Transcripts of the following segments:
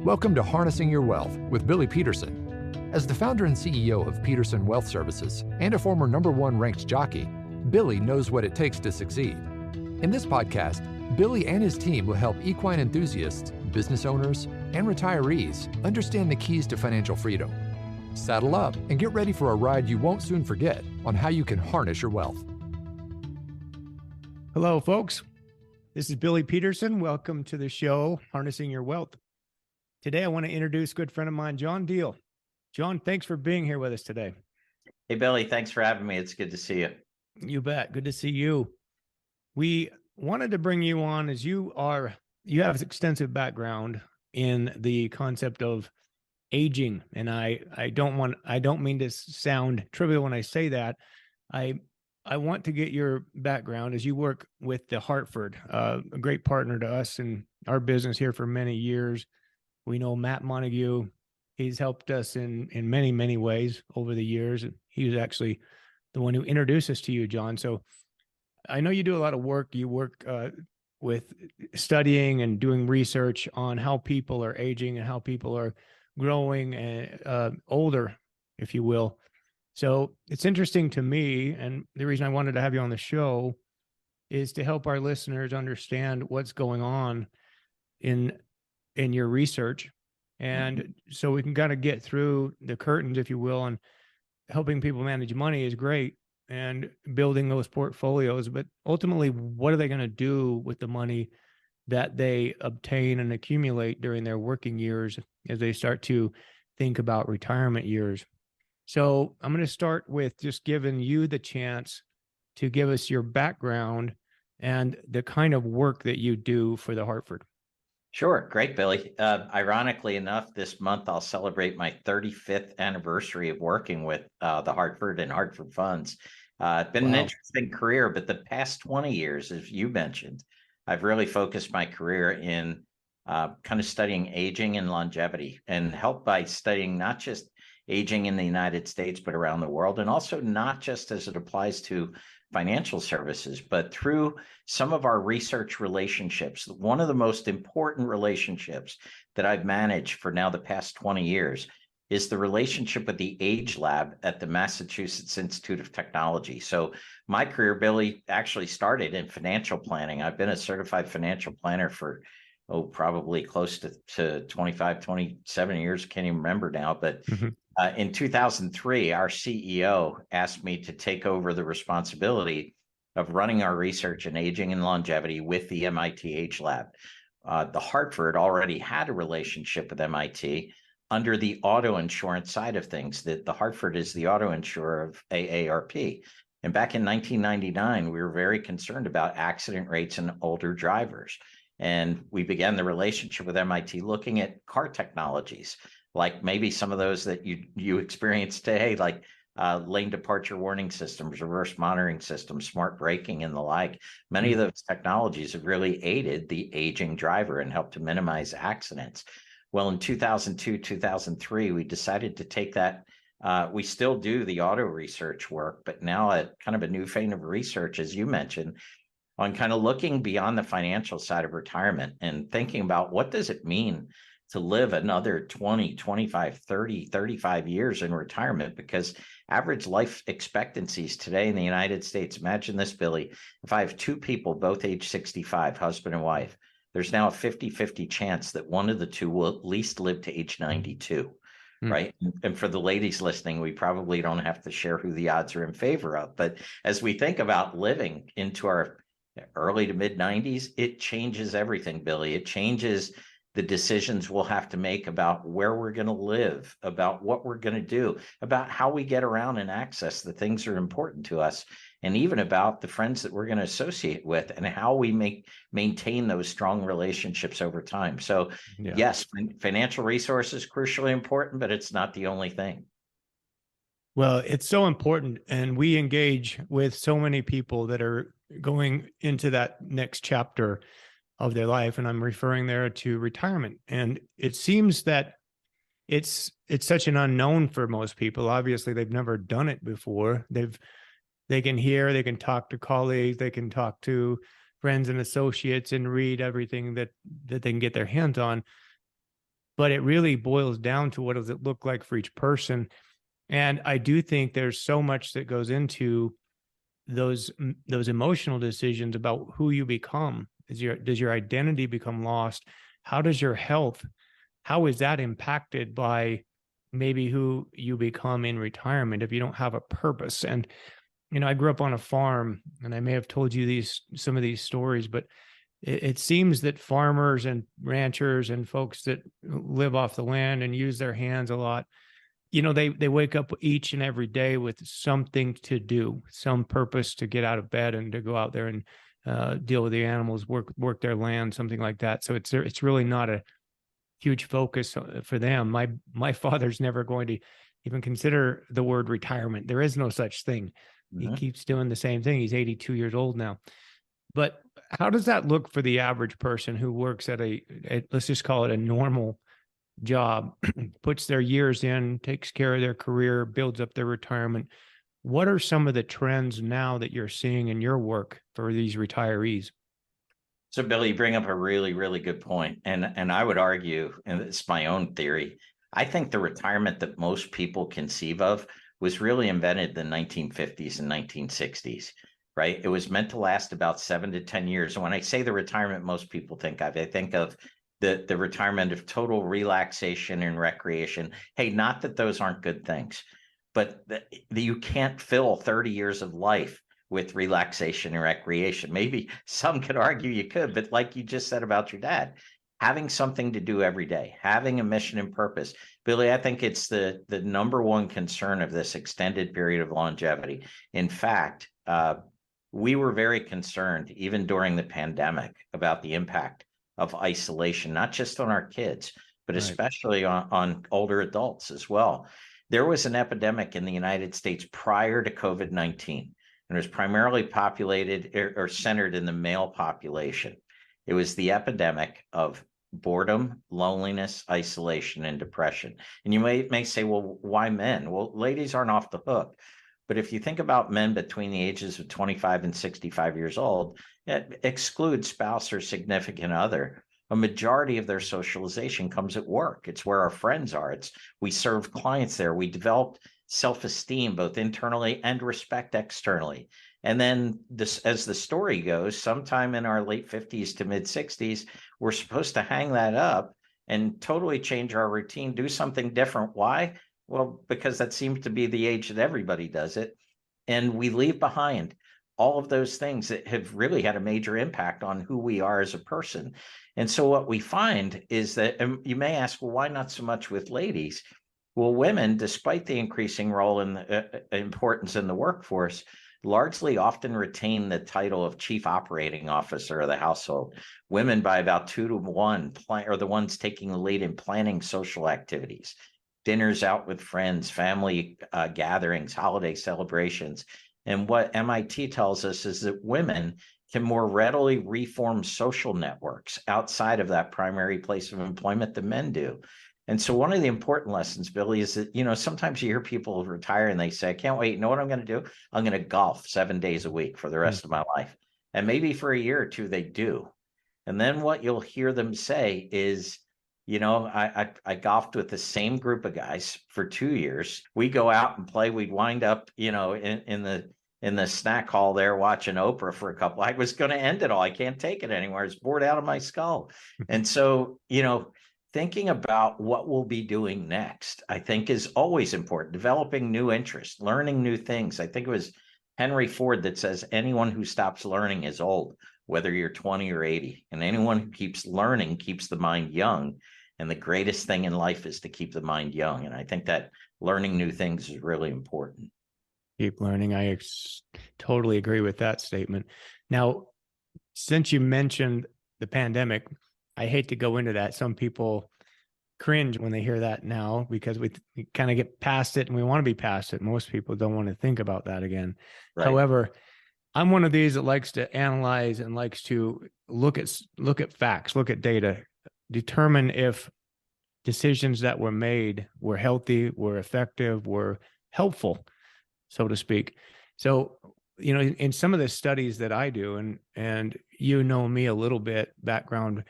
Welcome to Harnessing Your Wealth with Billy Peterson. As the founder and CEO of Peterson Wealth Services and a former #1 ranked jockey, Billy knows what it takes to succeed. In this podcast, Billy and his team will help equine enthusiasts, business owners, and retirees understand the keys to financial freedom. Saddle up and get ready for a ride you won't soon forget on how you can harness your wealth. Hello, folks. This is Billy Peterson. Welcome to the show, Harnessing Your Wealth. Today, I want to introduce a good friend of mine, John Diehl. John, thanks for being here with us today. Hey, Billy, thanks for having me. It's good to see you. You bet. Good to see you. We wanted to bring you on as you have extensive background in the concept of aging. And I don't mean to sound trivial when I say that. I want to get your background as you work with the Hartford, a great partner to us in our business here for many years. We know Matt Montague. He's helped us in many, many ways over the years. He was actually the one who introduced us to you, John. So I know you do a lot of work. You work with studying and doing research on how people are aging and how people are growing and older, if you will. So it's interesting to me, and the reason I wanted to have you on the show is to help our listeners understand what's going on in your research. And so we can kind of get through the curtains, if you will, and helping people manage money is great and building those portfolios. But ultimately, what are they going to do with the money that they obtain and accumulate during their working years as they start to think about retirement years? So I'm going to start with just giving you the chance to give us your background and the kind of work that you do for the Hartford. Sure. Great, Billy. Ironically enough, this month I'll celebrate my 35th anniversary of working with the Hartford and Hartford Funds. It's been an interesting career, but the past 20 years, as you mentioned, I've really focused my career in kind of studying aging and longevity, and helped by studying not just aging in the United States, but around the world, and also not just as it applies to financial services, but through some of our research relationships. One of the most important relationships that I've managed for now the past 20 years is the relationship with the AgeLab at the Massachusetts Institute of Technology. So my career, Billy, actually started in financial planning. I've been a certified financial planner for probably close to 25, 27 years. Can't even remember now, but in 2003, our CEO asked me to take over the responsibility of running our research in aging and longevity with the MIT AgeLab. The Hartford already had a relationship with MIT under the auto insurance side of things. That the Hartford is the auto insurer of AARP. And back in 1999, we were very concerned about accident rates in older drivers. And we began the relationship with MIT looking at car technologies, like maybe some of those that you experience today, like lane departure warning systems, reverse monitoring systems, smart braking, and the like. Many of those technologies have really aided the aging driver and helped to minimize accidents. Well, in 2002, 2003, we decided to take that. We still do the auto research work, but now a kind of a new vein of research, as you mentioned, on kind of looking beyond the financial side of retirement and thinking about what does it mean to live another 20, 25, 30, 35 years in retirement, because average life expectancies today in the United States, imagine this, Billy, if I have two people, both age 65, husband and wife, there's now a 50-50 chance that one of the two will at least live to age 92, right? And for the ladies listening, we probably don't have to share who the odds are in favor of. But as we think about living into our early to mid 90s, it changes everything, Billy. It changes the decisions we'll have to make about where we're going to live, about what we're going to do, about how we get around and access the things that are important to us, and even about the friends that we're going to associate with and how we maintain those strong relationships over time. So yes, financial resources crucially important, but it's not the only thing. Well, it's so important. And we engage with so many people that are going into that next chapter of their life. And I'm referring there to retirement. And it seems that it's such an unknown for most people. Obviously, they've never done it before. They can hear, they can talk to colleagues, they can talk to friends and associates and read everything that they can get their hands on. but it really boils down to what does it look like for each person. And I do think there's so much that goes into those emotional decisions about who you become. Does your identity become lost? How does your health, how is that impacted by maybe who you become in retirement if you don't have a purpose? And I grew up on a farm, and I may have told you some of these stories, but it seems that farmers and ranchers and folks that live off the land and use their hands a lot, they wake up each and every day with something to do, some purpose to get out of bed and to go out there and deal with the animals, work their land, something like that. So it's really not a huge focus for them. My father's never going to even consider the word retirement. There is no such thing. He keeps doing the same thing. He's 82 years old now. But how does that look for the average person who works at let's just call it a normal job, puts their years in, takes care of their career, builds up their retirement? What are some of the trends now that you're seeing in your work for these retirees? So, Billy, you bring up a really, really good point. And I would argue, and it's my own theory, I think the retirement that most people conceive of was really invented in the 1950s and 1960s, right? It was meant to last about 7 to 10 years. And when I say the retirement most people think of, I think of the retirement of total relaxation and recreation. Hey, not that those aren't good things, but you can't fill 30 years of life with relaxation and recreation. Maybe some could argue you could, but like you just said about your dad, having something to do every day, having a mission and purpose. Billy, I think it's the number one concern of this extended period of longevity. In fact, we were very concerned, even during the pandemic, about the impact of isolation, not just on our kids, but especially on older adults as well. There was an epidemic in the United States prior to COVID-19, and it was primarily populated or centered in the male population. It was the epidemic of boredom, loneliness, isolation, and depression. And you may say, well, why men? Well, ladies aren't off the hook. But if you think about men between the ages of 25 and 65 years old, it excludes spouse or significant other. A majority of their socialization comes at work. It's where our friends are. We serve clients there. We developed self-esteem, both internally and respect externally. And then as the story goes, sometime in our late 50s to mid 60s, we're supposed to hang that up and totally change our routine, do something different. Why? Well, because that seems to be the age that everybody does it. And we leave behind all of those things that have really had a major impact on who we are as a person. And so what we find is that, and you may ask, well, why not so much with ladies? Well, women, despite the increasing role and importance in the workforce, largely often retain the title of chief operating officer of the household. Women, by about 2 to 1, are the ones taking the lead in planning social activities, dinners out with friends, family gatherings, holiday celebrations. And what MIT tells us is that women can more readily reform social networks outside of that primary place of employment than men do. And so one of the important lessons, Billy, is that, sometimes you hear people retire and they say, I can't wait. You know what I'm going to do? I'm going to golf 7 days a week for the rest of my life. And maybe for a year or two, they do. And then what you'll hear them say is, I golfed with the same group of guys for 2 years. We go out and play. We'd wind up, in the snack hall there watching Oprah for a couple. I was going to end it all. I can't take it anymore. It's bored out of my skull. And so, thinking about what we'll be doing next, I think is always important. Developing new interests, learning new things. I think it was Henry Ford that says anyone who stops learning is old, whether you're 20 or 80. And anyone who keeps learning keeps the mind young. And the greatest thing in life is to keep the mind young. And I think that learning new things is really important. Keep learning. I totally agree with that statement. Now, since you mentioned the pandemic, I hate to go into that. Some people cringe when they hear that now because we kind of get past it and we want to be past it. Most people don't want to think about that again. Right. However, I'm one of these that likes to analyze and likes to look at facts, look at data, determine if decisions that were made were healthy, were effective, were helpful, so to speak. So, in some of the studies that I do, and me a little bit background,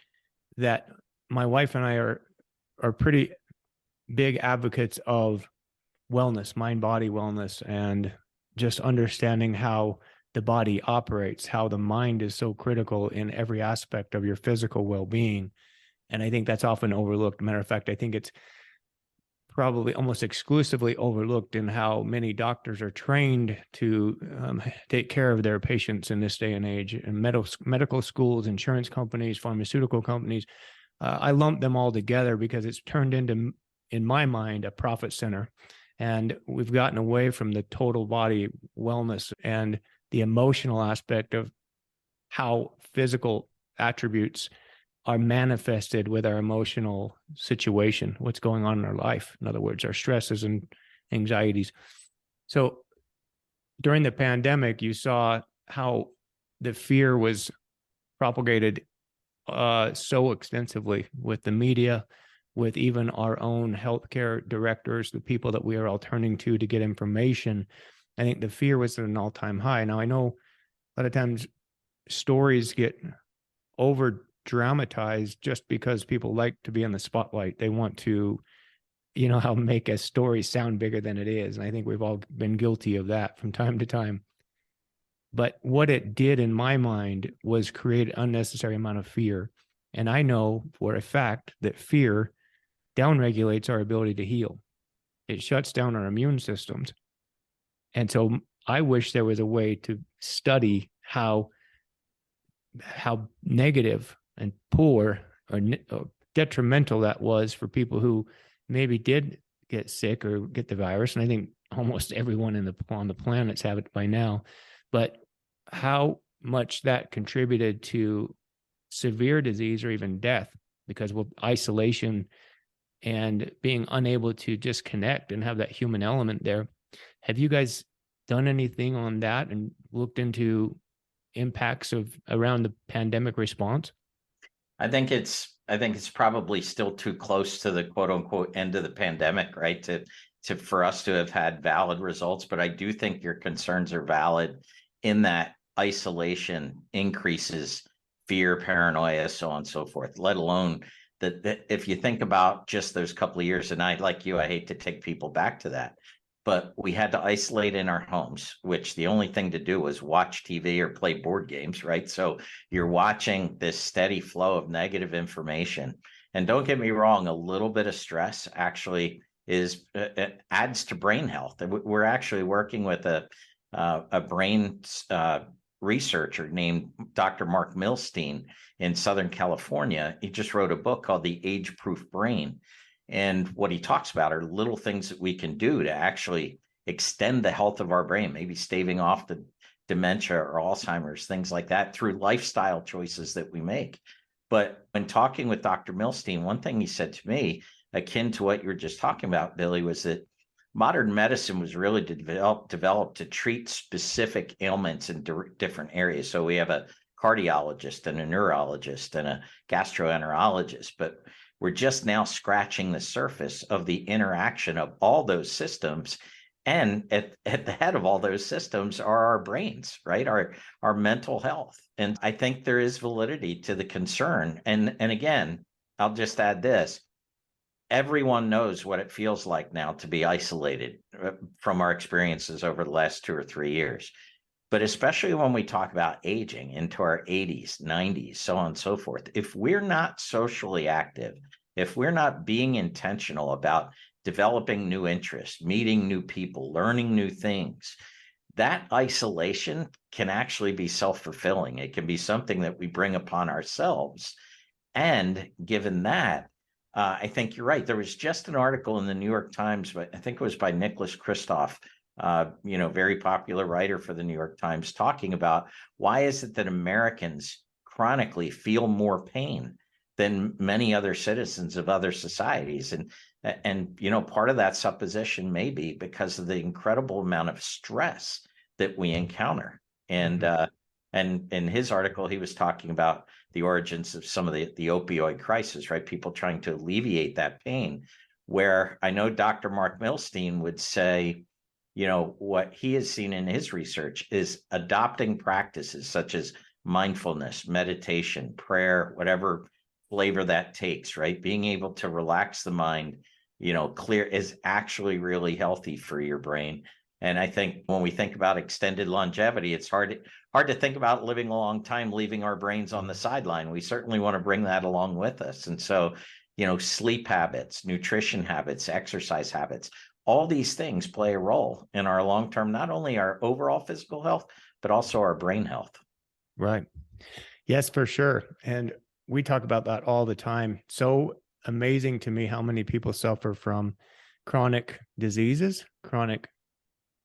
that my wife and I are are pretty big advocates of wellness, mind-body wellness, and just understanding how the body operates, how the mind is so critical in every aspect of your physical well-being. And I think that's often overlooked. Matter of fact, I think it's probably almost exclusively overlooked in how many doctors are trained to take care of their patients in this day and age. And medical schools, insurance companies, pharmaceutical companies, I lump them all together because it's turned into, in my mind, a profit center. And we've gotten away from the total body wellness and the emotional aspect of how physical attributes are manifested with our emotional situation, what's going on in our life. In other words, our stresses and anxieties. So during the pandemic, you saw how the fear was propagated so extensively with the media, with even our own healthcare directors, the people that we are all turning to get information. I think the fear was at an all-time high. Now, I know a lot of times stories get over dramatized just because people like to be in the spotlight. They want to, how make a story sound bigger than it is. And I think we've all been guilty of that from time to time. But what it did in my mind was create an unnecessary amount of fear. And I know for a fact that fear downregulates our ability to heal. It shuts down our immune systems. And so I wish there was a way to study how negative and poor or detrimental that was for people who maybe did get sick or get the virus. And I think almost everyone on the planet's have it by now. But how much that contributed to severe disease or even death because of isolation and being unable to just connect and have that human element there. Have you guys done anything on that and looked into impacts around the pandemic response? I think it's probably still too close to the quote unquote end of the pandemic, right? For us to have had valid results. But I do think your concerns are valid in that isolation increases fear, paranoia, so on and so forth, let alone that if you think about just those couple of years, and I, like you, I hate to take people back to that, but we had to isolate in our homes, which the only thing to do was watch TV or play board games, right? So you're watching this steady flow of negative information. And don't get me wrong, a little bit of stress actually adds to brain health. We're actually working with a brain researcher named Dr. Mark Milstein in Southern California. He just wrote a book called The Age-Proof Brain. And what he talks about are little things that we can do to actually extend the health of our brain, maybe staving off the dementia or Alzheimer's, things like that, through lifestyle choices that we make. But when talking with Dr. Milstein, one thing he said to me, akin to what you were just talking about, Billy, was that modern medicine was really developed to treat specific ailments in different areas. So we have a cardiologist and a neurologist and a gastroenterologist, but we're just now scratching the surface of the interaction of all those systems. And at the head of all those systems are our brains, right? Our mental health. And I think there is validity to the concern. And again, I'll just add this. Everyone knows what it feels like now to be isolated from our experiences over the last 2 or 3 years. But especially when we talk about aging into our 80s, 90s, so on and so forth, if we're not socially active, if we're not being intentional about developing new interests, meeting new people, learning new things, that isolation can actually be self-fulfilling. It can be something that we bring upon ourselves. And given that, I think you're right. There was just an article in the New York Times, but I think it was by Nicholas Kristof, very popular writer for the New York Times, talking about why is it that Americans chronically feel more pain than many other citizens of other societies. And part of that supposition may be because of the incredible amount of stress that we encounter. And in his article, he was talking about the origins of some of the opioid crisis, right? People trying to alleviate that pain, where I know Dr. Mark Milstein would say, what he has seen in his research is adopting practices such as mindfulness, meditation, prayer, whatever flavor that takes, right? Being able to relax the mind, clear, is actually really healthy for your brain. And I think when we think about extended longevity, it's hard to think about living a long time, leaving our brains on the sideline. We certainly want to bring that along with us. And so, sleep habits, nutrition habits, exercise habits, all these things play a role in our long-term, not only our overall physical health, but also our brain health. Right. Yes, for sure. And we talk about that all the time. So amazing to me how many people suffer from chronic diseases, chronic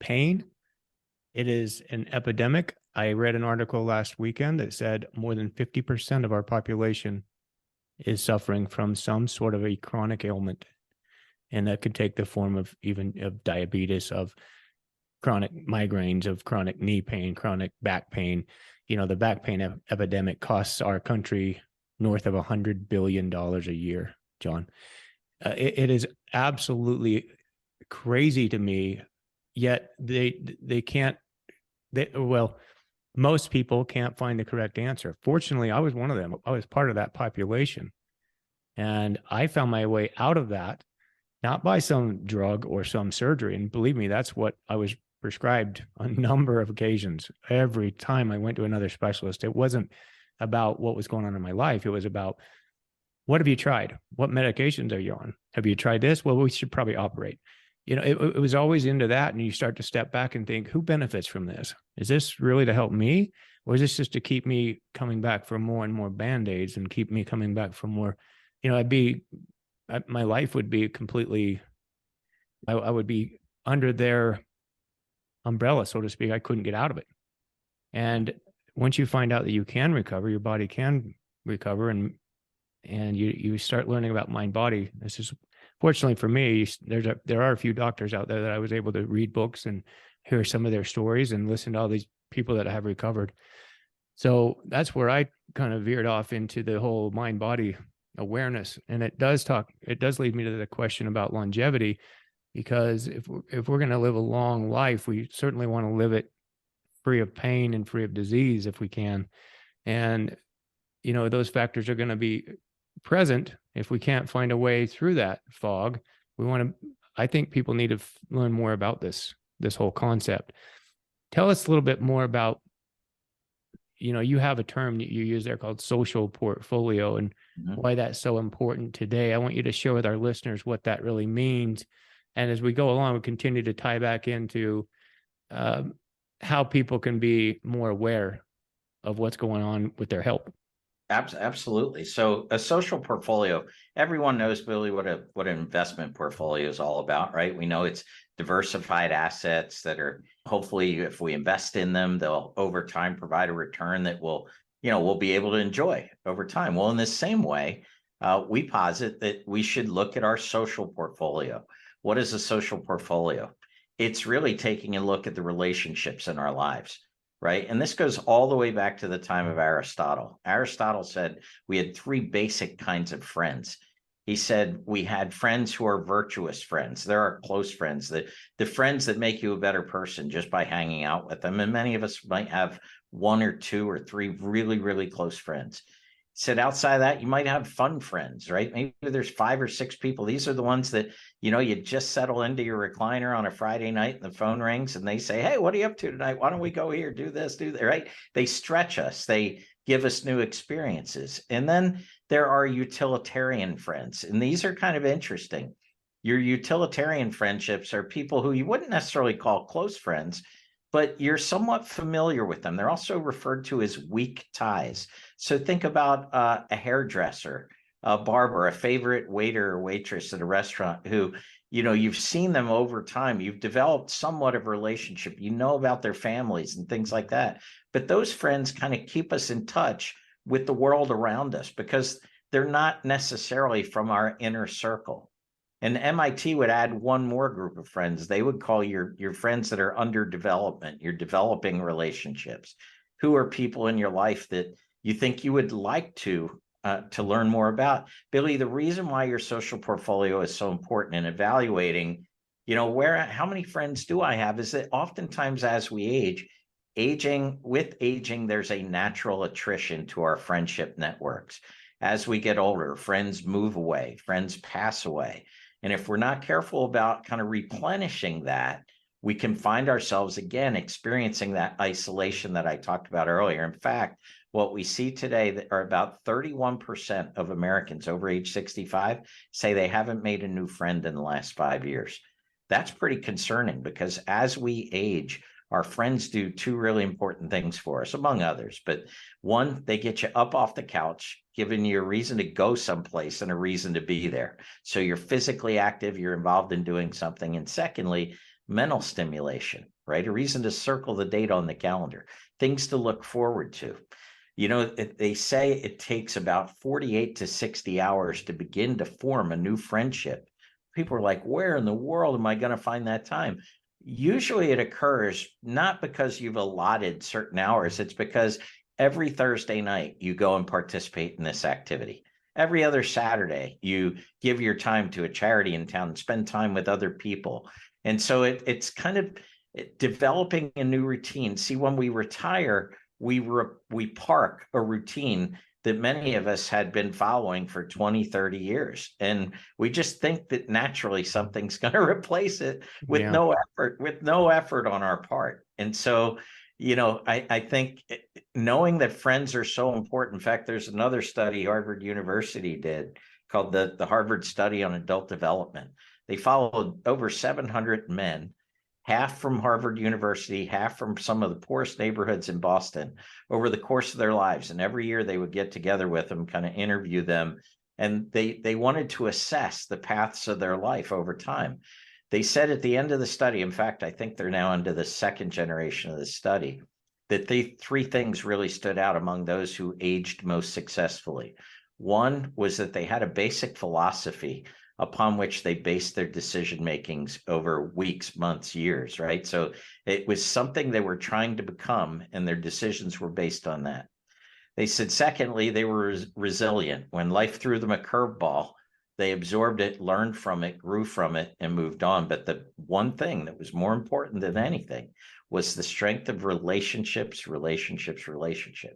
pain. It is an epidemic. I read an article last weekend that said more than 50% of our population is suffering from some sort of a chronic ailment. And that could take the form of even of diabetes, of chronic migraines, of chronic knee pain, chronic back pain. The back pain epidemic costs our country north of $100 billion a year, John. It is absolutely crazy to me, yet they can't, most people can't find the correct answer. Fortunately, I was one of them. I was part of that population. And I found my way out of that, not by some drug or some surgery. And believe me, that's what I was prescribed on a number of occasions. Every time I went to another specialist, it wasn't about what was going on in my life. It was about, what have you tried? What medications are you on? Have you tried this? Well, we should probably operate. It was always into that. And you start to step back and think, who benefits from this? Is this really to help me? Or is this just to keep me coming back for more and more Band-Aids and keep me coming back for more? My life would be completely, I would be under their umbrella, so to speak. I couldn't get out of it. And once you find out that you can recover, your body can recover, and you start learning about mind body. This is, fortunately for me, there are a few doctors out there that I was able to read books and hear some of their stories and listen to all these people that have recovered. So that's where I kind of veered off into the whole mind body awareness. And it does lead me to the question about longevity, because if we're going to live a long life, we certainly want to live it free of pain and free of disease if we can. And, those factors are going to be present if we can't find a way through that fog. I think people need to learn more about this whole concept. Tell us a little bit more about, you have a term that you use there called social portfolio, and why that's so important today. I want you to share with our listeners what that really means. And as we go along, we continue to tie back into how people can be more aware of what's going on with their health. Absolutely. So a social portfolio, everyone knows, Billy, what an investment portfolio is all about, right? We know it's diversified assets that are, hopefully, if we invest in them, they'll over time provide a return that we'll be able to enjoy over time. Well, in the same way, we posit that we should look at our social portfolio. What is a social portfolio? It's really taking a look at the relationships in our lives. Right. And this goes all the way back to the time of Aristotle. Aristotle said we had three basic kinds of friends. He said we had friends who are virtuous friends. They're our close friends, the friends that make you a better person just by hanging out with them. And many of us might have one or two or three really, really close friends. He said outside of that, you might have fun friends, right? Maybe there's 5 or 6 people. These are the ones that, you just settle into your recliner on a Friday night and the phone rings and they say, hey, what are you up to tonight? Why don't we go here, do this, do that, right? They stretch us. They give us new experiences. And then there are utilitarian friends. And these are kind of interesting. Your utilitarian friendships are people who you wouldn't necessarily call close friends, but you're somewhat familiar with them. They're also referred to as weak ties. So think about a hairdresser, a barber, a favorite waiter or waitress at a restaurant who, you've seen them over time. You've developed somewhat of a relationship. You know about their families and things like that. But those friends kind of keep us in touch with the world around us because they're not necessarily from our inner circle. And MIT would add one more group of friends. They would call your friends that are under development, your developing relationships. Who are people in your life that you think you would like to learn more about? Billy, the reason why your social portfolio is so important in evaluating, how many friends do I have, is that oftentimes as we aging, there's a natural attrition to our friendship networks. as we get older, friends move away, friends pass away. And if we're not careful about kind of replenishing that, we can find ourselves again experiencing that isolation that I talked about earlier. In fact, what we see today that are about 31% of Americans over age 65 say they haven't made a new friend in the last 5 years. That's pretty concerning, because as we age, our friends do two really important things for us, among others. But one, they get you up off the couch, giving you a reason to go someplace and a reason to be there. So you're physically active, you're involved in doing something. And secondly, mental stimulation, right? A reason to circle the date on the calendar, things to look forward to. You know, they say it takes about 48 to 60 hours to begin to form a new friendship. People are like, where in the world am I going to find that time? Usually it occurs not because you've allotted certain hours. It's because every Thursday night you go and participate in this activity. Every other Saturday, you give your time to a charity in town and spend time with other people. And so it's kind of developing a new routine. See, when we retire, we park a routine that many of us had been following for 20, 30 years. And we just think that naturally something's going to replace it with no effort on our part. And so, you know, I think knowing that friends are so important. In fact, there's another study Harvard University did called the Harvard Study on Adult Development. They followed over 700 men, half from Harvard University, half from some of the poorest neighborhoods in Boston, over the course of their lives. And every year they would get together with them, kind of interview them. And they wanted to assess the paths of their life over time. They said at the end of the study, in fact, I think they're now into the second generation of the study, that three things really stood out among those who aged most successfully. One was that they had a basic philosophy upon which they based their decision makings over weeks, months, years, right? So it was something they were trying to become, and their decisions were based on that. They said, secondly, they were resilient. When life threw them a curveball, they absorbed it, learned from it, grew from it, and moved on. But the one thing that was more important than anything was the strength of relationships.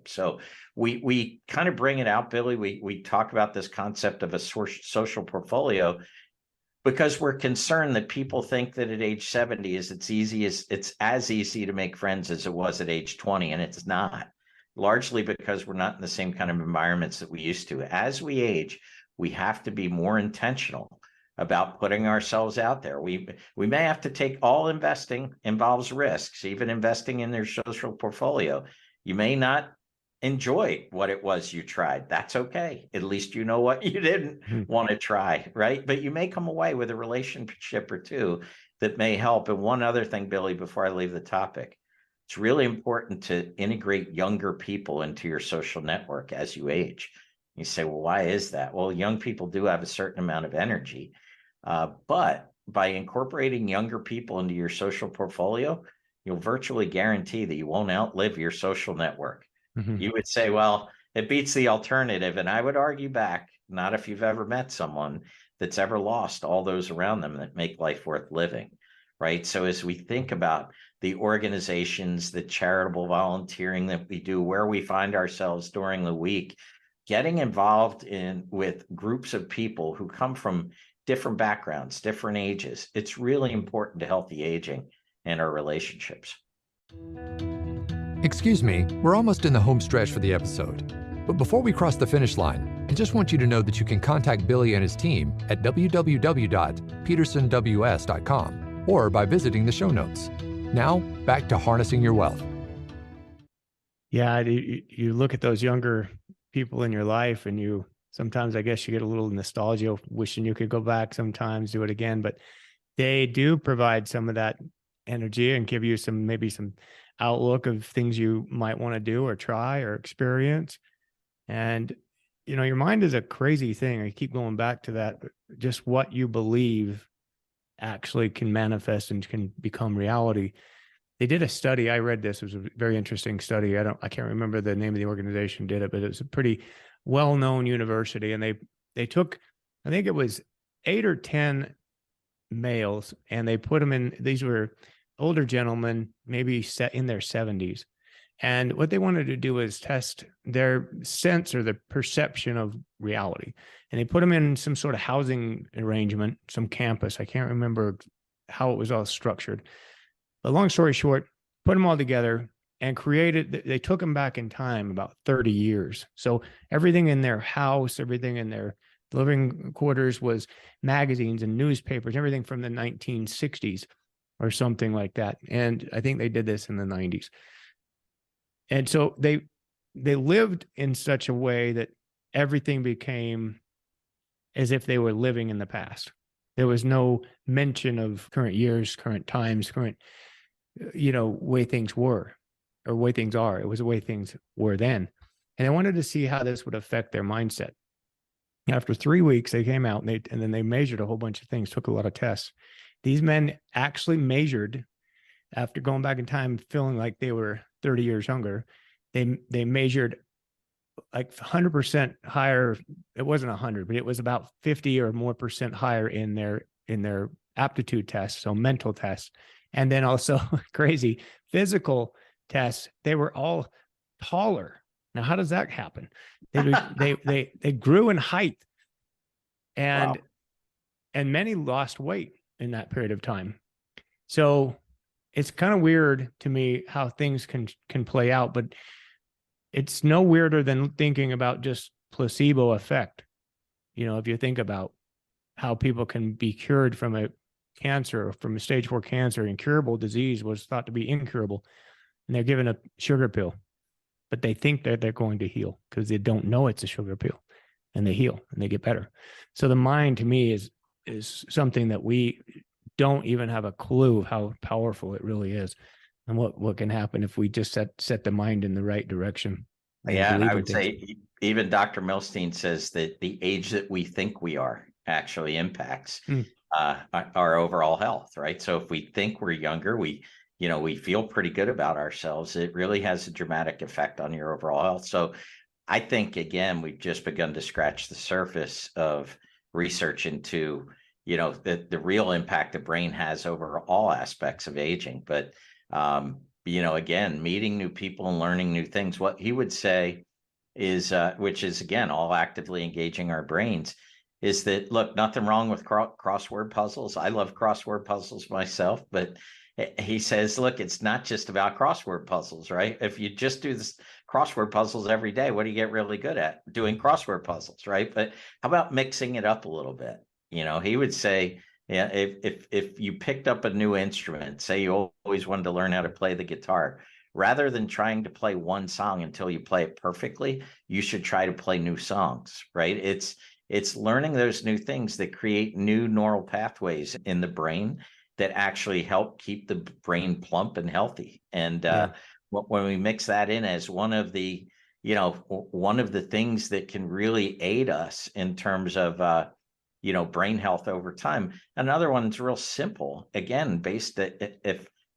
So we kind of bring it out, Billy. We talk about this concept of a social portfolio because we're concerned that people think that at age 70 it's as easy to make friends as it was at age 20, and it's not. Largely because we're not in the same kind of environments that we used to. As we age, we have to be more intentional about putting ourselves out there. We may have to take all investing involves risks, even investing in their social portfolio. You may not enjoy what it was you tried. That's okay. At least you know what you didn't want to try, right? But you may come away with a relationship or two that may help. And one other thing, Billy, before I leave the topic, it's really important to integrate younger people into your social network as you age. You say, well, why is that? Well, young people do have a certain amount of energy. But by incorporating younger people into your social portfolio, you'll virtually guarantee that you won't outlive your social network. You would say, well, it beats the alternative. And I would argue back, not if you've ever met someone that's ever lost all those around them that make life worth living, right? So as we think about the organizations, the charitable volunteering that we do, where we find ourselves during the week, getting involved with groups of people who come from different backgrounds, different ages, it's really important to healthy aging and our relationships. Excuse me, we're almost in the home stretch for the episode. But before we cross the finish line, I just want you to know that you can contact Billy and his team at www.petersonws.com or by visiting the show notes. Now, back to harnessing your wealth. Yeah, you look at those younger people in your life and sometimes I guess you get a little nostalgia, wishing you could go back sometimes, do it again, but they do provide some of that energy and give you maybe some outlook of things you might want to do or try or experience. And, you know, your mind is a crazy thing. I keep going back to that, but just what you believe actually can manifest and can become reality. They did a study. I read this. It was a very interesting study. I can't remember the name of the organization did it, but it was a pretty well-known university. And they took, I think it was 8 or 10 males, and they put them in, these were older gentlemen, maybe set in their 70s. And what they wanted to do is test their sense or the perception of reality. And they put them in some sort of housing arrangement, some campus. I can't remember how it was all structured. But long story short, put them all together and they took them back in time about 30 years. So everything in their house, everything in their living quarters was magazines and newspapers, everything from the 1960s or something like that. And I think they did this in the 90s. And so they lived in such a way that everything became as if they were living in the past. There was no mention of current years, current times, current, way things were or way things are. It was the way things were then. And I wanted to see how this would affect their mindset. After 3 weeks, they came out and then they measured a whole bunch of things, took a lot of tests. These men actually measured, after going back in time, feeling like they were 30 years younger, they measured like 100% higher. It wasn't 100, but it was about 50 or more percent higher in their aptitude tests, so mental tests, and then also crazy physical tests. They were all taller. Now, how does that happen? They grew in height, and Wow. and many lost weight in that period of time. So it's kind of weird to me how things can play out, but it's no weirder than thinking about just placebo effect. If you think about how people can be cured from a cancer, from a stage 4 cancer, incurable disease was thought to be incurable, and they're given a sugar pill, but they think that they're going to heal because they don't know it's a sugar pill, and they heal and they get better. So the mind, to me, is something that we don't even have a clue of how powerful it really is, and what can happen if we just set the mind in the right direction. Yeah, and I would say even Dr. Milstein says that the age that we think we are actually impacts our overall health, right? So if we think we're younger, we feel pretty good about ourselves. It really has a dramatic effect on your overall health. So I think, again, we've just begun to scratch the surface of research into the real impact the brain has over all aspects of aging. But again, meeting new people and learning new things. What he would say is, which is again all actively engaging our brains, is that, look, nothing wrong with crossword puzzles. I love crossword puzzles myself, but he says, look, it's not just about crossword puzzles, right? If you just do this crossword puzzles every day, what do you get really good at? Doing crossword puzzles, right? But how about mixing it up a little bit? He would say, yeah, if you picked up a new instrument, say you always wanted to learn how to play the guitar, rather than trying to play one song until you play it perfectly, you should try to play new songs, right? It's learning those new things that create new neural pathways in the brain that actually help keep the brain plump and healthy. And when we mix that in as one of the things that can really aid us in terms of brain health over time. Another one's real simple, again, based that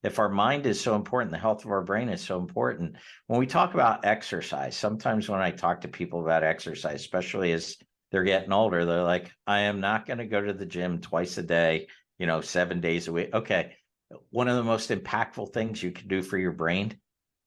if our mind is so important, the health of our brain is so important. When we talk about exercise, sometimes when I talk to people about exercise, especially as they're getting older, they're like, I am not going to go to the gym twice a day, 7 days a week. Okay. One of the most impactful things you can do for your brain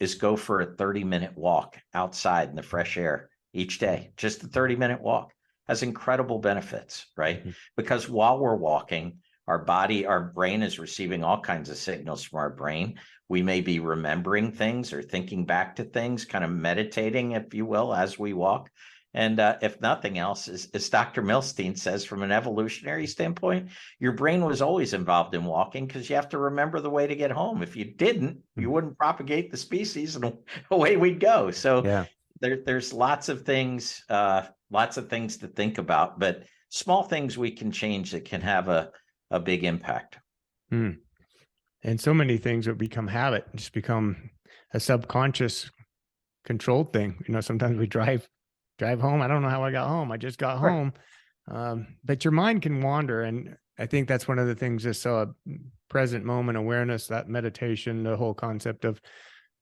is go for a 30-minute walk outside in the fresh air each day. Just a 30-minute walk has incredible benefits, right? Mm-hmm. Because while we're walking, our brain is receiving all kinds of signals from our brain. We may be remembering things or thinking back to things, kind of meditating, if you will, as we walk. And if nothing else, as Dr. Milstein says, from an evolutionary standpoint, your brain was always involved in walking because you have to remember the way to get home. If you didn't, you wouldn't propagate the species and away we'd go. So there's lots of things to think about, but small things we can change that can have a big impact. And so many things that become habit, just become a subconscious controlled thing. Sometimes we drive home. I don't know how I got home. I just got home. But your mind can wander. And I think that's one of the things is present moment awareness, that meditation, the whole concept of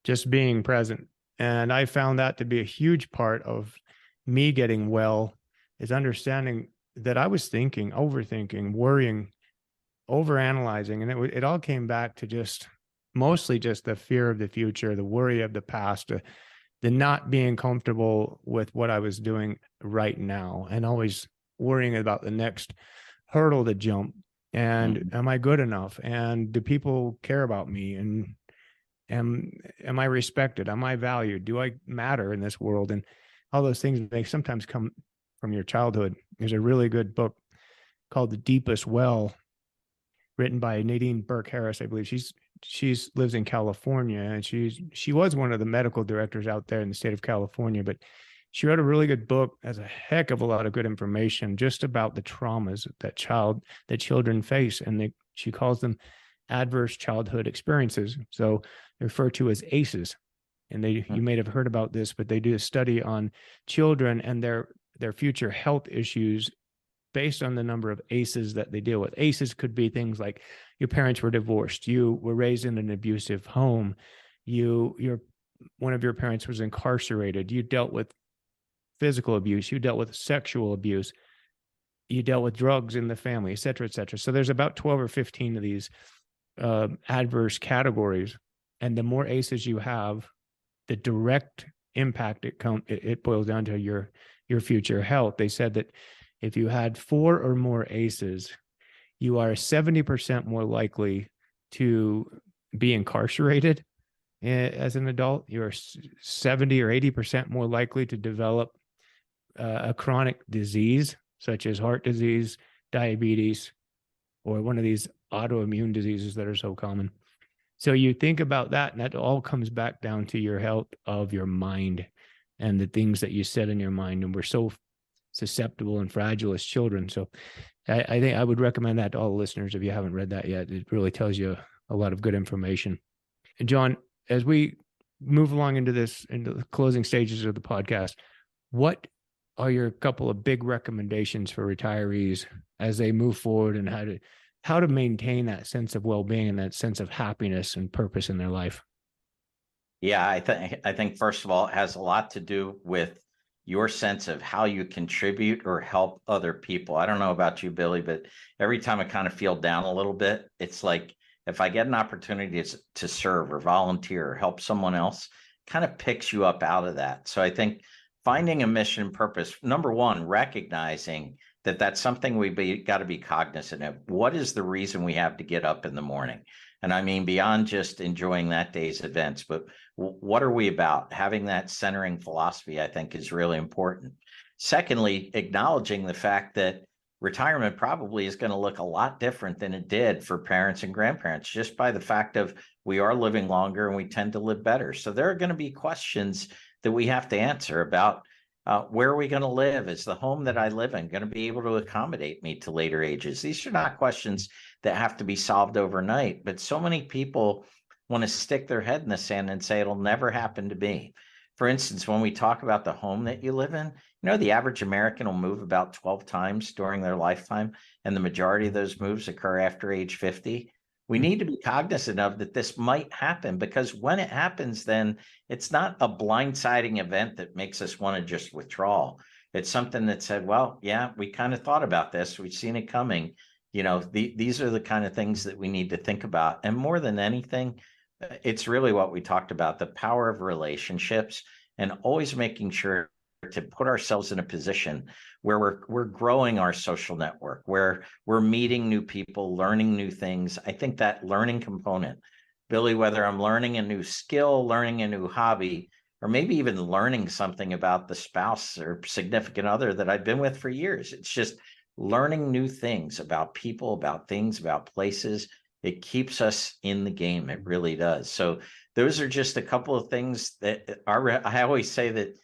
just being present. And I found that to be a huge part of me getting well, is understanding that I was overthinking, worrying, overanalyzing. And it all came back to just mostly just the fear of the future, the worry of the past, the not being comfortable with what I was doing right now, and always worrying about the next hurdle to jump. And am I good enough? And do people care about me? And am I respected? Am I valued? Do I matter in this world? And all those things, they sometimes come from your childhood. There's a really good book called The Deepest Well, written by Nadine Burke Harris, I believe. She's lives in California, and she was one of the medical directors out there in the state of California, but she wrote a really good book, has a heck of a lot of good information just about the traumas that children face, and she calls them adverse childhood experiences. So they're referred to as ACEs. And you may have heard about this, but they do a study on children and their future health issues based on the number of ACEs that they deal with. ACEs could be things like your parents were divorced, you were raised in an abusive home, one of your parents was incarcerated, you dealt with physical abuse, you dealt with sexual abuse, you dealt with drugs in the family, et cetera, et cetera. So there's about 12 or 15 of these adverse categories. And the more ACEs you have, the direct impact it boils down to your future health. They said that if you had 4 or more ACEs, you are 70% more likely to be incarcerated as an adult. You're 70 or 80% more likely to develop a chronic disease, such as heart disease, diabetes, or one of these autoimmune diseases that are so common. So you think about that, and that all comes back down to your health of your mind and the things that you set in your mind. And we're so susceptible and fragile as children. So I think I would recommend that to all the listeners if you haven't read that yet. It really tells you a lot of good information. And John, as we move along into the closing stages of the podcast, what are your couple of big recommendations for retirees as they move forward, and how to maintain that sense of well-being and that sense of happiness and purpose in their life? Yeah, I think first of all, it has a lot to do with your sense of how you contribute or help other people. I don't know about you, Billy, but every time I kind of feel down a little bit, it's like if I get an opportunity to serve or volunteer or help someone else, kind of picks you up out of that. So I think finding a mission and purpose, number one, recognizing that that's something got to be cognizant of. What is the reason we have to get up in the morning? And I mean, beyond just enjoying that day's events, but what are we about? Having that centering philosophy, I think, is really important. Secondly, acknowledging the fact that retirement probably is going to look a lot different than it did for parents and grandparents, just by the fact of we are living longer and we tend to live better. So there are going to be questions that we have to answer about where are we going to live? Is the home that I live in going to be able to accommodate me to later ages? These are not questions that have to be solved overnight, but so many people want to stick their head in the sand and say it'll never happen to me. For instance, when we talk about the home that you live in, the average American will move about 12 times during their lifetime, and the majority of those moves occur after age 50. We need to be cognizant of that this might happen, because when it happens, then it's not a blindsiding event that makes us want to just withdraw. It's something that said, well, yeah, we kind of thought about this. We've seen it coming. These are the kind of things that we need to think about. And more than anything, it's really what we talked about, the power of relationships, and always making sure to put ourselves in a position where we're growing our social network, where we're meeting new people, learning new things. I think that learning component, Billy, whether I'm learning a new skill, learning a new hobby, or maybe even learning something about the spouse or significant other that I've been with for years, it's just learning new things about people, about things, about places. It keeps us in the game. It really does. So those are just a couple of things that I always say that,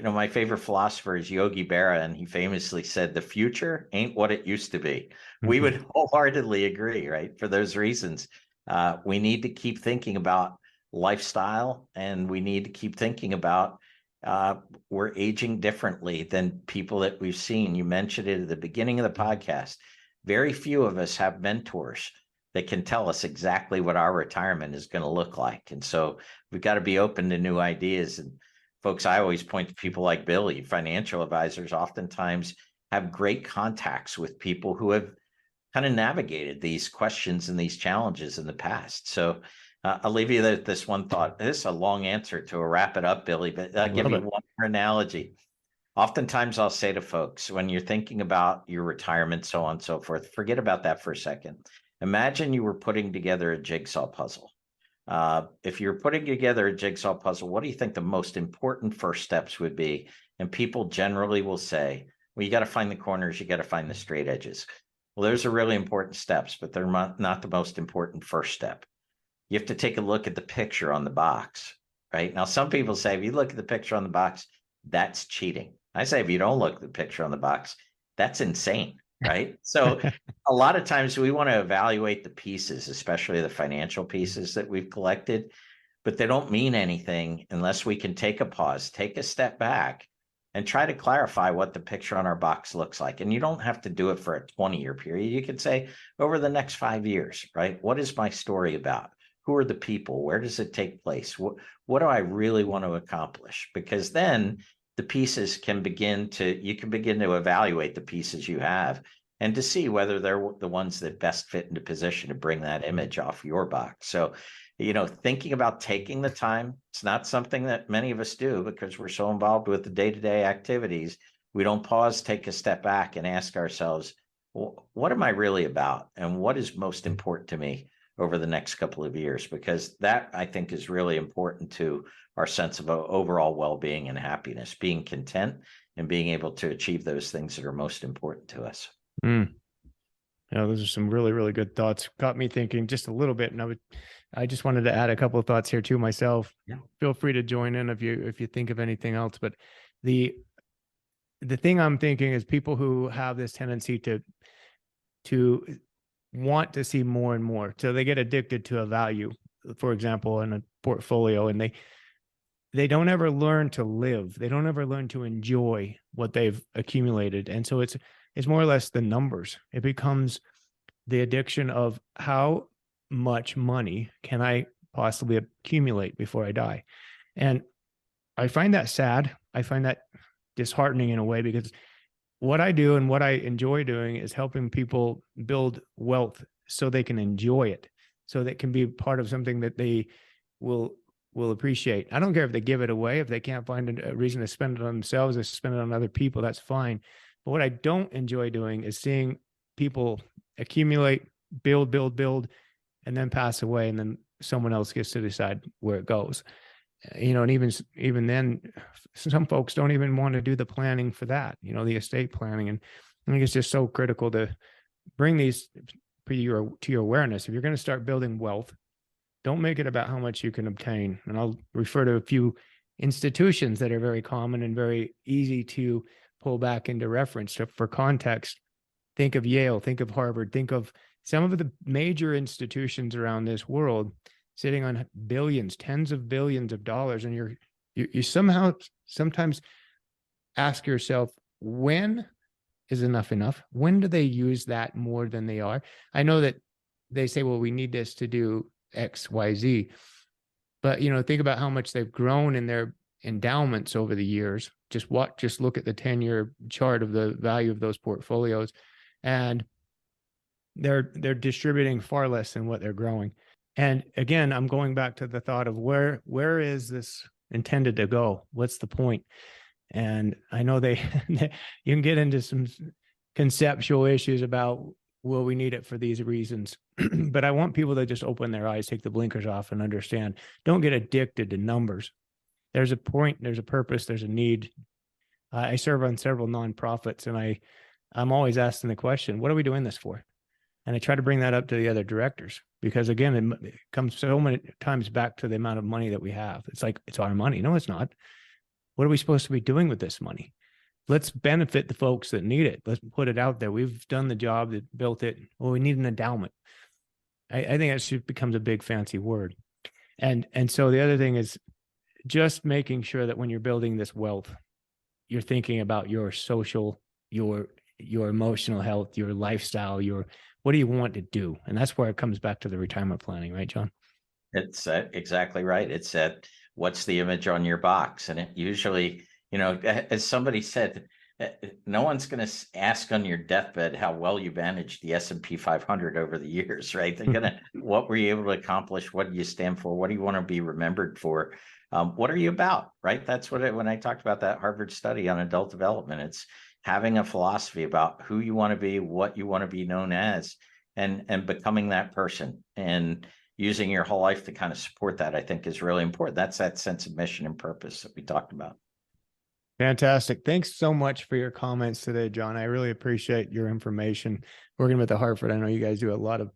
my favorite philosopher is Yogi Berra, and he famously said, the future ain't what it used to be. We would wholeheartedly agree, right? For those reasons, we need to keep thinking about lifestyle, and we need to keep thinking about we're aging differently than people that we've seen. You mentioned it at the beginning of the podcast. Very few of us have mentors that can tell us exactly what our retirement is going to look like. And so we've got to be open to new ideas. And folks, I always point to people like Billy. Financial advisors oftentimes have great contacts with people who have kind of navigated these questions and these challenges in the past. So I'll leave you this one thought. This is a long answer to wrap it up, Billy, but I'll give you one more analogy. Oftentimes I'll say to folks, when you're thinking about your retirement, so on and so forth, forget about that for a second. Imagine you were putting together a jigsaw puzzle. If you're putting together a jigsaw puzzle, what do you think the most important first steps would be? And people generally will say, well, you got to find the corners, you got to find the straight edges. Well, those are really important steps, but they're not the most important first step. You have to take a look at the picture on the box, right? Now, some people say, if you look at the picture on the box, that's cheating. I say, if you don't look at the picture on the box, that's insane, right? So a lot of times we want to evaluate the pieces, especially the financial pieces that we've collected, but they don't mean anything unless we can take a pause, take a step back, and try to clarify what the picture on our box looks like. And you don't have to do it for a 20-year period. You could say, over the next 5 years, right? What is my story about? Who are the people? Where does it take place? What do I really want to accomplish? Because then the pieces you can begin to evaluate the pieces you have and to see whether they're the ones that best fit into position to bring that image off your box. So, thinking about taking the time, it's not something that many of us do because we're so involved with the day-to-day activities. We don't pause, take a step back and ask ourselves, well, what am I really about? And what is most important to me over the next couple of years? Because that, I think, is really important to our sense of overall well-being and happiness, being content and being able to achieve those things that are most important to us. Those are some really, really good thoughts. Got me thinking just a little bit. And I just wanted to add a couple of thoughts here too myself. Yeah. Feel free to join in if you think of anything else. But the thing I'm thinking is people who have this tendency to want to see more and more. So they get addicted to a value, for example, in a portfolio, and they don't ever learn to live. They don't ever learn to enjoy what they've accumulated. And so it's more or less the numbers. It becomes the addiction of how much money can I possibly accumulate before I die? And I find that sad. I find that disheartening in a way, because what I do and what I enjoy doing is helping people build wealth so they can enjoy it, so that it can be part of something that they will appreciate. I don't care if they give it away. If they can't find a reason to spend it on themselves or spend it on other people, that's fine. But what I don't enjoy doing is seeing people accumulate, build, and then pass away, and then someone else gets to decide where it goes. And even then, some folks don't even want to do the planning for that, the estate planning. And I think it's just so critical to bring these to your awareness. If you're going to start building wealth, don't make it about how much you can obtain. And I'll refer to a few institutions that are very common and very easy to pull back into reference. So for context, think of Yale, think of Harvard, think of some of the major institutions around this world sitting on billions, tens of billions of dollars. And you somehow sometimes ask yourself, when is enough? When do they use that more than they are? I know that they say, well, we need this to do X, Y, Z. But, think about how much they've grown in their endowments over the years. Just look at the 10-year chart of the value of those portfolios, and they're distributing far less than what they're growing. And again, I'm going back to the thought of where is this intended to go? What's the point? And I know you can get into some conceptual issues about, well, we need it for these reasons. But I want people to just open their eyes, take the blinkers off, and understand. Don't get addicted to numbers. There's a point, there's a purpose, there's a need. I serve on several nonprofits, and I'm always asking the question, what are we doing this for? And I try to bring that up to the other directors, because again, it comes so many times back to the amount of money that we have. It's like, it's our money. No, it's not. What are we supposed to be doing with this money? Let's benefit the folks that need it. Let's put it out there. We've done the job that built it. Well, we need an endowment. I think that becomes a big fancy word. And so the other thing is just making sure that when you're building this wealth, you're thinking about your social, your emotional health, your lifestyle, what do you want to do? And that's where it comes back to the retirement planning, right, John? It's exactly right. It's what's the image on your box? And it usually, as somebody said, no one's going to ask on your deathbed how well you managed the S&P 500 over the years, right? They're going to, what were you able to accomplish? What do you stand for? What do you want to be remembered for? What are you about, right? That's what when I talked about that Harvard study on adult development, it's having a philosophy about who you want to be, what you want to be known as, and becoming that person, and using your whole life to kind of support that, I think, is really important. That's that sense of mission and purpose that we talked about. Fantastic. Thanks so much for your comments today, John. I really appreciate your information. Working with the Hartford, I know you guys do a lot of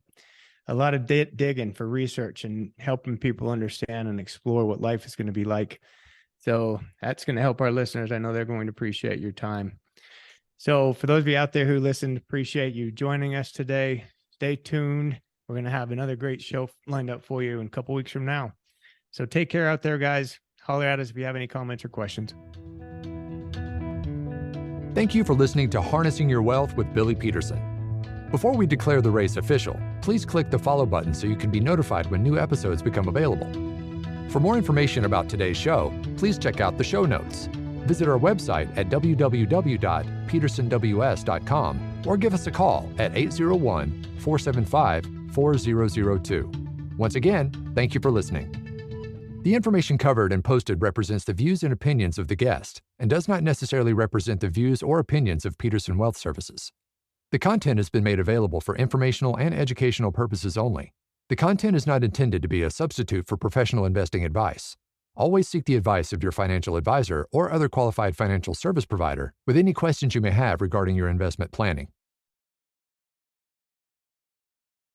digging for research and helping people understand and explore what life is going to be like. So that's going to help our listeners. I know they're going to appreciate your time. So for those of you out there who listened, appreciate you joining us today. Stay tuned. We're going to have another great show lined up for you in a couple weeks from now. So take care out there, guys. Holler at us if you have any comments or questions. Thank you for listening to Harnessing Your Wealth with Billy Peterson. Before we declare the race official, please click the follow button so you can be notified when new episodes become available. For more information about today's show, please check out the show notes. Visit our website at www.petersonws.com or give us a call at 801-475-4002. Once again, thank you for listening. The information covered and posted represents the views and opinions of the guest and does not necessarily represent the views or opinions of Peterson Wealth Services. The content has been made available for informational and educational purposes only. The content is not intended to be a substitute for professional investing advice. Always seek the advice of your financial advisor or other qualified financial service provider with any questions you may have regarding your investment planning.